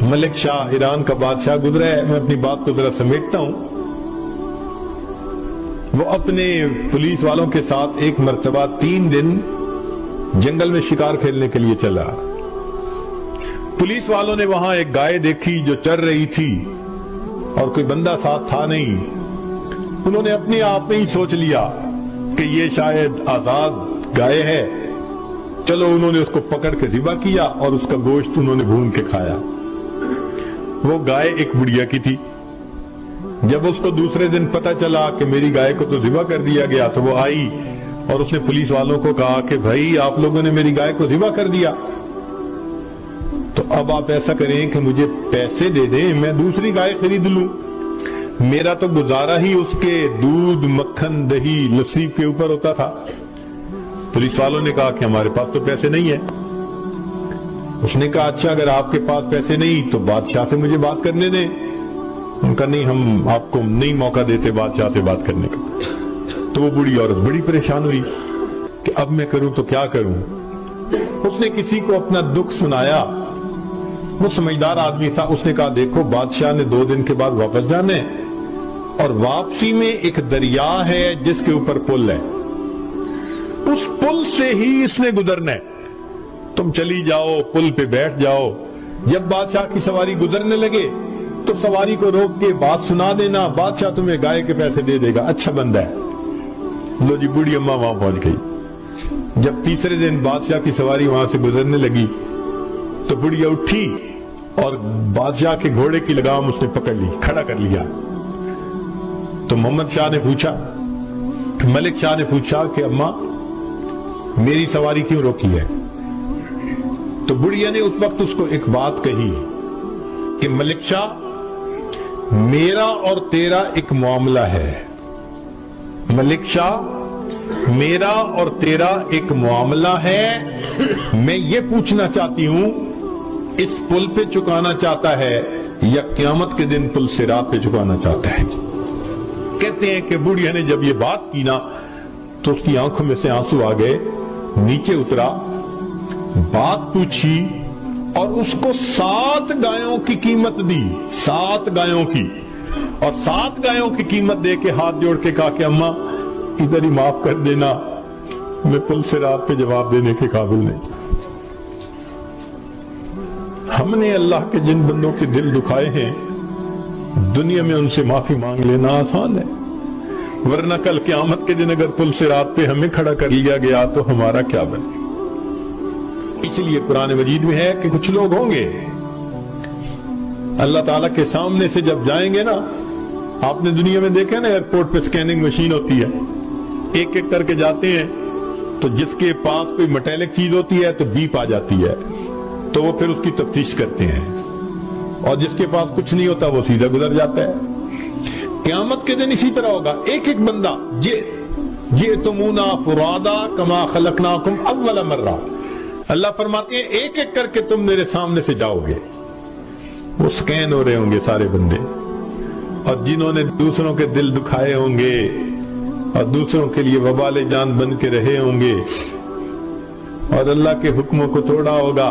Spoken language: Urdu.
ملک شاہ ایران کا بادشاہ گزرا ہے. میں اپنی بات کو ذرا سمیٹتا ہوں. وہ اپنے پولیس والوں کے ساتھ ایک مرتبہ 3 دن جنگل میں شکار کھیلنے کے لیے چلا. پولیس والوں نے وہاں ایک گائے دیکھی جو چر رہی تھی اور کوئی بندہ ساتھ تھا نہیں. انہوں نے اپنے آپ میں ہی سوچ لیا کہ یہ شاید آزاد گائے ہے. چلو انہوں نے اس کو پکڑ کے ذبح کیا اور اس کا گوشت انہوں نے بھون کے کھایا. وہ گائے ایک بڑھیا کی تھی. جب اس کو دوسرے دن پتا چلا کہ میری گائے کو تو ذبح کر دیا گیا تو وہ آئی اور اس نے پولیس والوں کو کہا کہ بھائی آپ لوگوں نے میری گائے کو ذبح کر دیا، تو اب آپ ایسا کریں کہ مجھے پیسے دے دیں، میں دوسری گائے خرید لوں. میرا تو گزارا ہی اس کے دودھ، مکھن، دہی، لسی کے اوپر ہوتا تھا. پولیس والوں نے کہا کہ ہمارے پاس تو پیسے نہیں ہیں. اس نے کہا اچھا اگر آپ کے پاس پیسے نہیں تو بادشاہ سے مجھے بات کرنے دیں. ان کا نہیں، ہم آپ کو نہیں موقع دیتے بادشاہ سے بات کرنے کا. تو وہ بوڑھی عورت بڑی پریشان ہوئی کہ اب میں کروں تو کیا کروں. اس نے کسی کو اپنا دکھ سنایا. وہ سمجھدار آدمی تھا. اس نے کہا دیکھو بادشاہ نے 2 دن کے بعد واپس جانے اور واپسی میں ایک دریا ہے جس کے اوپر پل ہے، اس پل سے ہی اس نے گزرنا ہے. تم چلی جاؤ، پل پہ بیٹھ جاؤ. جب بادشاہ کی سواری گزرنے لگے تو سواری کو روک کے بات سنا دینا، بادشاہ تمہیں گائے کے پیسے دے دے گا، اچھا بندہ ہے. لو جی بوڑھی اماں وہاں پہنچ گئی. جب تیسرے دن بادشاہ کی سواری وہاں سے گزرنے لگی تو بڑھیا اٹھی اور بادشاہ کے گھوڑے کی لگام اس نے پکڑ لی، کھڑا کر لیا. تو محمد شاہ نے پوچھا، ملک شاہ نے پوچھا کہ اماں میری سواری کیوں روکی ہے؟ تو بڑھیا نے اس وقت اس کو ایک بات کہی کہ ملک شاہ میرا اور تیرا ایک معاملہ ہے. ملک شاہ میرا اور تیرا ایک معاملہ ہے. میں یہ پوچھنا چاہتی ہوں اس پل پہ چکانا چاہتا ہے یا قیامت کے دن پل صراط پہ چکانا چاہتا ہے؟ کہتے ہیں کہ بڑھیا نے جب یہ بات کی نا تو اس کی آنکھوں میں سے آنسو آ گئے. نیچے اترا، بات پوچھی اور اس کو 7 گایوں کی قیمت دی. 7 گایوں کی، اور 7 گایوں کی قیمت دے کے ہاتھ جوڑ کے کہا کہ اماں ادھر ہی معاف کر دینا، میں پل صراط پہ جواب دینے کے قابل نہیں. ہم نے اللہ کے جن بندوں کے دل دکھائے ہیں دنیا میں ان سے معافی مانگ لینا آسان ہے، ورنہ کل قیامت کے دن اگر پل صراط پہ ہمیں کھڑا کر لیا گیا تو ہمارا کیا بنے. اس لیے قرآن مجید میں ہے کہ کچھ لوگ ہوں گے اللہ تعالیٰ کے سامنے سے جب جائیں گے نا، آپ نے دنیا میں دیکھا نا ایئرپورٹ پہ سکیننگ مشین ہوتی ہے، ایک ایک کر کے جاتے ہیں تو جس کے پاس کوئی میٹیلک چیز ہوتی ہے تو بیپ آ جاتی ہے تو وہ پھر اس کی تفتیش کرتے ہیں، اور جس کے پاس کچھ نہیں ہوتا وہ سیدھا گزر جاتا ہے. قیامت کے دن اسی طرح ہوگا. ایک ایک بندہ جئتمونا فرادا کما خلقناکم اول مرہ، اللہ فرماتے ہیں ایک ایک کر کے تم میرے سامنے سے جاؤ گے. وہ سکین ہو رہے ہوں گے سارے بندے، اور جنہوں نے دوسروں کے دل دکھائے ہوں گے اور دوسروں کے لیے وبال جان بن کے رہے ہوں گے اور اللہ کے حکموں کو توڑا ہوگا